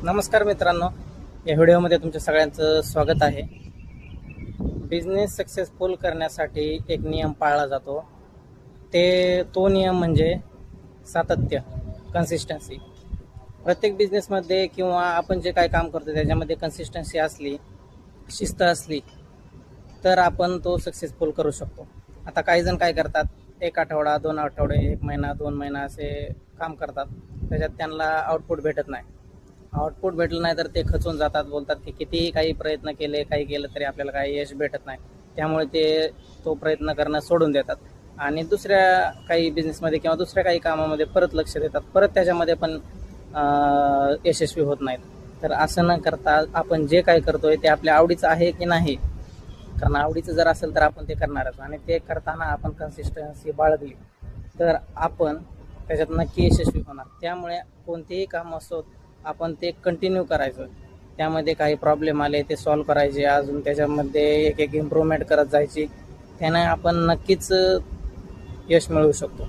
नमस्कार मित्रांनो, या व्हिडिओमध्ये तुमच्या सगळ्यांचं स्वागत आहे. बिझनेस सक्सेसफुल करण्यासाठी एक नियम पाळला जातो. तो नियम म्हणजे सातत्य, कन्सिस्टन्सी. प्रत्येक बिझनेसमध्ये किंवा आपण जे काय काम करतो त्याच्यामध्ये कन्सिस्टन्सी असली, शिस्त असली तर आपण तो सक्सेसफुल करू शकतो. आता काही जण काय करतात, एक आठवडा, 2 आठवडे, 1 महिना, 2 महिना असे काम करतात. त्याच्यात त्यांना आउटपुट भेटत नाही. आउटपुट भेटलं नाही तर ते खचून जातात, बोलतात की कितीही काही प्रयत्न केले, काही केलं तरी आपल्याला काही यश भेटत नाही. त्यामुळे ते तो प्रयत्न करणं सोडून देतात आणि दुसऱ्या काही बिझनेसमध्ये किंवा दुसऱ्या काही कामामध्ये परत लक्ष देतात. परत त्याच्यामध्ये पण यशस्वी होत नाहीत. तर असं न करता आपण जे काय करतोय ते आपल्या आवडीचं आहे की नाही, कारण आवडीचं जर असेल तर आपण ते करणारच आणि ते करताना आपण कन्सिस्टन्सी बाळगली तर आपण त्याच्यात नक्की यशस्वी होणार. त्यामुळे कोणतेही काम असो आपण ते कंटिन्यू करायचं. त्यामध्ये काही प्रॉब्लेम आले ते सॉल्व्ह करायचे, अजून त्याच्यामध्ये एक एक इम्प्रूव्हमेंट करत जायची. त्याने आपण नक्कीच यश मिळवू शकतो.